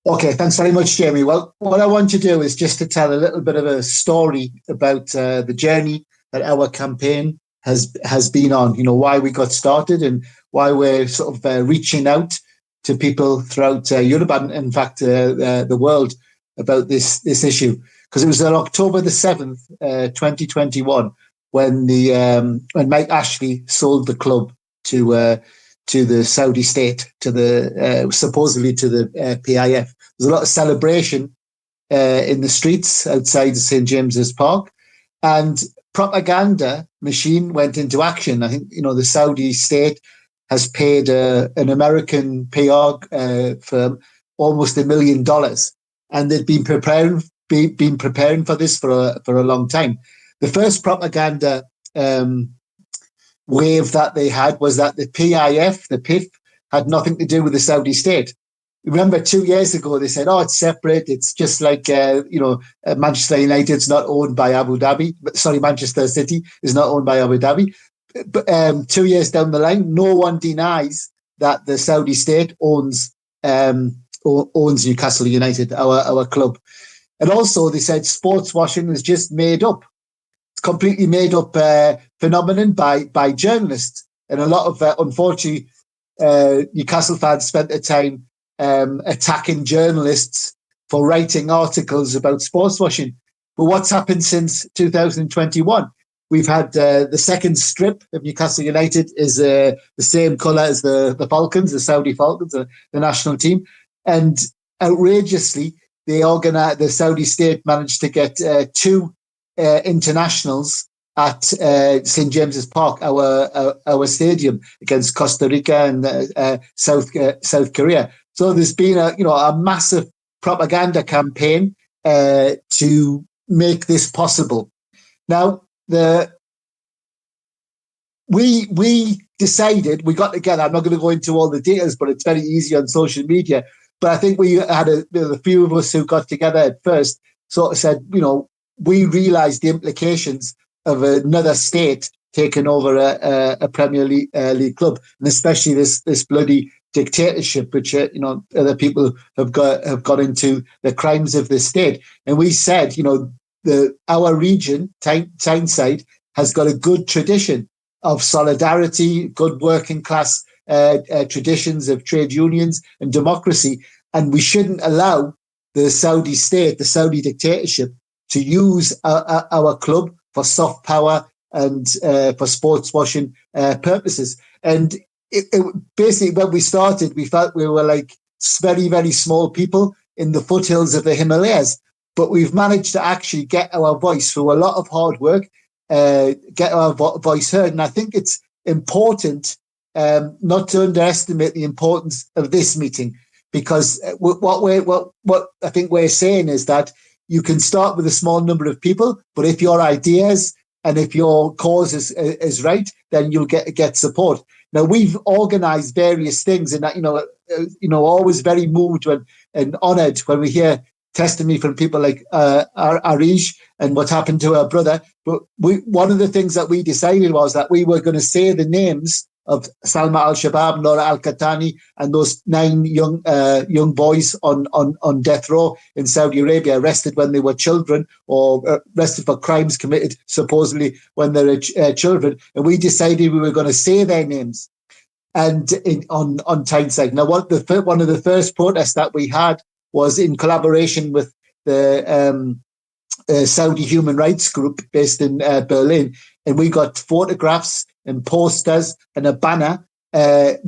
Okay, thanks very much, Jamie. Well, what I want to do is just to tell a little bit of a story about the journey that our campaign has been on. You know, why we got started and why we're sort of reaching out to people throughout Europe and, in fact, the world about this issue. Because it was on October the 7th, 2021, when Mike Ashley sold the club to the Saudi state, to the supposedly to the PIF. There's a lot of celebration in the streets outside St James's Park, and propaganda machine went into action. I think the Saudi state has paid an American PR firm almost $1 million, and they've been preparing for this for a long time. The first propaganda wave that they had was that the PIF had nothing to do with the Saudi state. Remember 2 years ago, they said, it's separate. It's just like, Manchester United's not owned by Abu Dhabi. Sorry, Manchester City is not owned by Abu Dhabi. But 2 years down the line, no one denies that the Saudi state owns Newcastle United, our club. And also they said sports washing was just made up. It's completely made up phenomenon by journalists. And a lot of, unfortunately, Newcastle fans spent their time attacking journalists for writing articles about sports washing. But what's happened since 2021? We've had the second strip of Newcastle United is the same colour as the Falcons, the Saudi Falcons, the national team. And outrageously, the Saudi state managed to get two internationals at St James's Park, our stadium, against Costa Rica and South Korea. So there's been a massive propaganda campaign to make this possible. Now, we decided, we got together. I'm not going to go into all the details, but it's very easy on social media. But I think we had a few of us who got together at first sort of said, we realised the implications of another state taking over a Premier League club, and especially this bloody dictatorship, which other people have got into the crimes of the state. And we said, our region, Tyneside, has got a good tradition of solidarity, good working class traditions of trade unions and democracy, and we shouldn't allow the Saudi state, the Saudi dictatorship, to use our club for soft power and for sports washing purposes. And it basically, when we started, we felt we were like very, very small people in the foothills of the Himalayas, but we've managed to actually get our voice through a lot of hard work, get our voice heard. And I think it's important not to underestimate the importance of this meeting, because what I think we're saying is that you can start with a small number of people, but if your ideas and if your cause is right, then you'll get support. Now, we've organised various things, and that always very moved and honoured when we hear testimony from people like Arish and what happened to her brother. But one of the things that we decided was that we were going to say the names of Salma al-Shabaab, Nora al-Qatani, and those 9 young boys on death row in Saudi Arabia, arrested when they were children, or arrested for crimes committed supposedly when they were children. And we decided we were going to say their names and on Tyneside. Now, one of the first protests that we had was in collaboration with the Saudi Human Rights Group based in Berlin, and we got photographs and posters and a banner of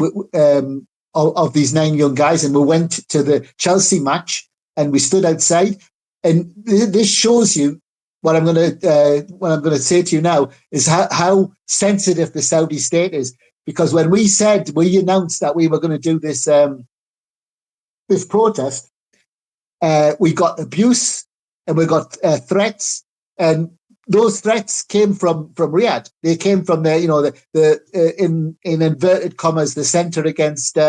these 9 young guys, and we went to the Chelsea match and we stood outside. And this shows you what I'm going to say to you now is how sensitive the Saudi state is, because when we announced that we were going to do this this protest, we got abuse and we got threats, and those threats came from Riyadh. They came from the in inverted commas, the Centre Against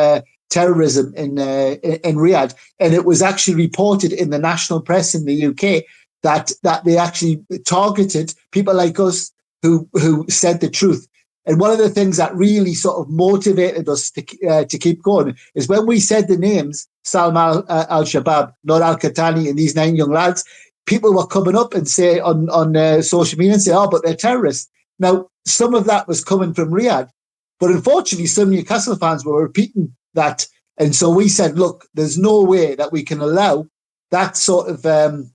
Terrorism in Riyadh, and it was actually reported in the national press in the UK that they actually targeted people like us who said the truth. And one of the things that really sort of motivated us to keep going is when we said the names, Salman al-Shabaab, Nur al-Qatani, and these 9 young lads, people were coming up and say on social media and say, oh, but they're terrorists. Now, some of that was coming from Riyadh, but unfortunately, some Newcastle fans were repeating that. And so we said, look, there's no way that we can allow that sort of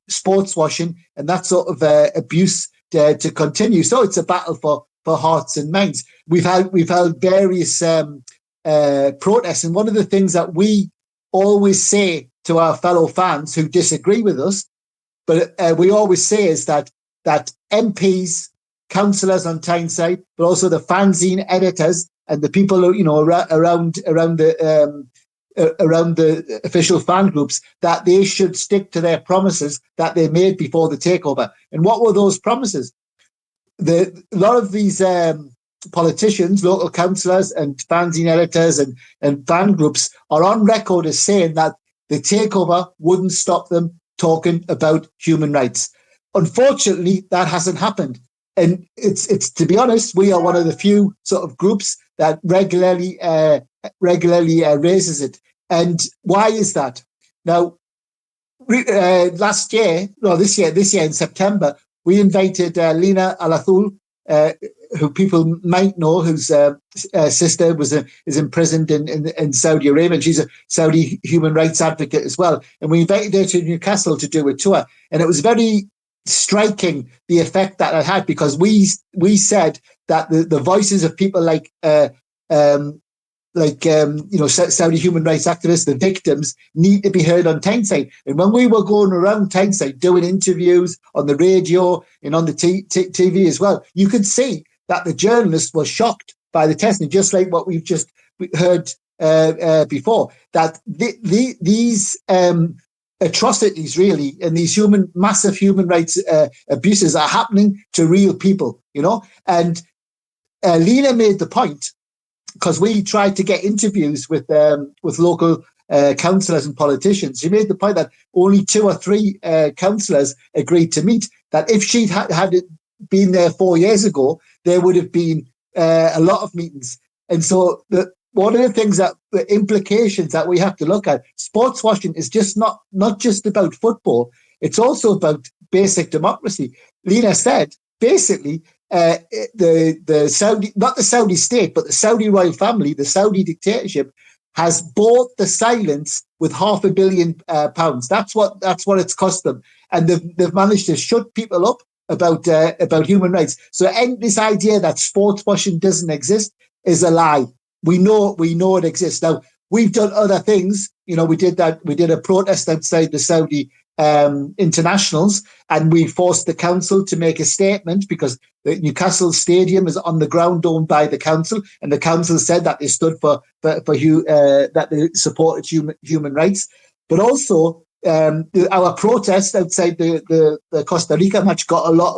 sports washing and that sort of abuse to continue. So it's a battle for hearts and minds. We've held various protests, and one of the things that we always say to our fellow fans who disagree with us, but we always say is that MPs, councillors on Tyneside, but also the fanzine editors and the people who, around the official fan groups, that they should stick to their promises that they made before the takeover. And what were those promises? A lot of these politicians, local councillors and fanzine editors and fan groups are on record as saying that the takeover wouldn't stop them talking about human rights. Unfortunately, that hasn't happened. And it's to be honest, we are one of the few sort of groups that regularly raises it. And why is that? Now, this year in September, we invited Lina Alathul, who people might know, whose sister is imprisoned in Saudi Arabia, and she's a Saudi human rights advocate as well. And we invited her to Newcastle to do a tour, and it was very striking the effect that it had, because we said that the voices of people like Saudi human rights activists, the victims, need to be heard on Tyneside. And when we were going around Tyneside doing interviews on the radio and on the TV as well, you could see that the journalists were shocked by the testing, just like what we've just heard before, that these atrocities really and these massive human rights abuses are happening to real people, And Lena made the point, because we tried to get interviews with local councillors and politicians. She made the point that only 2 or 3 councillors agreed to meet, that if she'd had been there 4 years ago, there would have been a lot of meetings. And so one of the things the implications that we have to look at, sports washing is just not just about football. It's also about basic democracy. Lena said, basically, the Saudi, not the Saudi state, but the Saudi royal family, the Saudi dictatorship, has bought the silence with £500 million. That's what it's cost them, and they've managed to shut people up about human rights. So this idea that sports washing doesn't exist is a lie. We know it exists. Now, we've done other things. We did a protest outside the Saudi internationals, and we forced the council to make a statement, because the Newcastle Stadium is on the ground owned by the council, and the council said that they stood for that they supported human rights. But also, our protest outside the Costa Rica match got a lot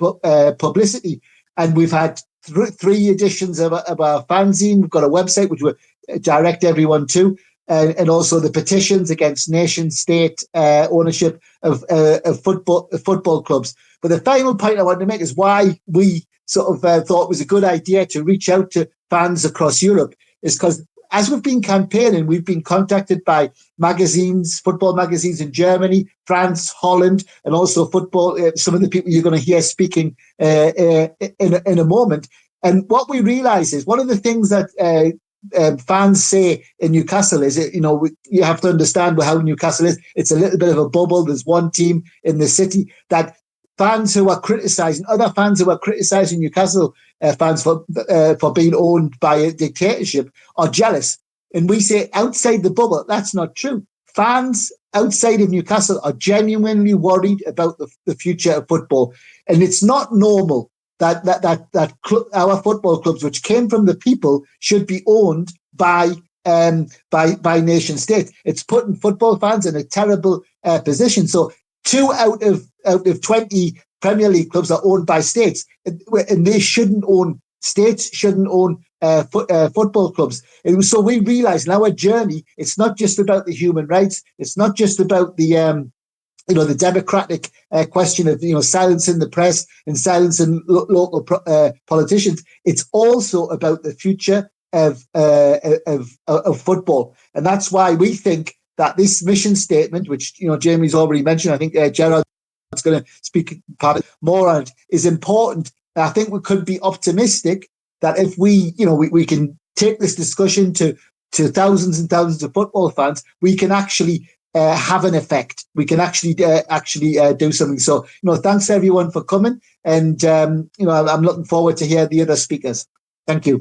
of publicity, and we've had 3 editions of our fanzine. We've got a website which we direct everyone to. And also the petitions against nation-state ownership of football clubs. But the final point I wanted to make is why we sort of thought it was a good idea to reach out to fans across Europe, is because as we've been campaigning, we've been contacted by football magazines in Germany, France, Holland, and also football. Some of the people you're going to hear speaking in a moment. And what we realise is one of the things that fans say in Newcastle is, you have to understand how Newcastle is. It's a little bit of a bubble. There's one team in the city, that fans who are criticising, other fans who are criticising Newcastle fans for being owned by a dictatorship are jealous. And we say outside the bubble, that's not true. Fans outside of Newcastle are genuinely worried about the future of football. And it's not normal that our football clubs, which came from the people, should be owned by nation states. It's putting football fans in a terrible position. So 2 out of 20 Premier League clubs are owned by states, and they shouldn't own. States shouldn't own football clubs. And so we realise in our journey, it's not just about the human rights. It's not just about the democratic question of, silencing the press and silencing local politicians. It's also about the future of football. And that's why we think that this mission statement, which Jamie's already mentioned, I think Gerard's going to speak more on it, is important. And I think we could be optimistic that if we can take this discussion to thousands and thousands of football fans, we can actually have an effect. We can actually do something. So, thanks everyone for coming. And, I'm looking forward to hear the other speakers. Thank you.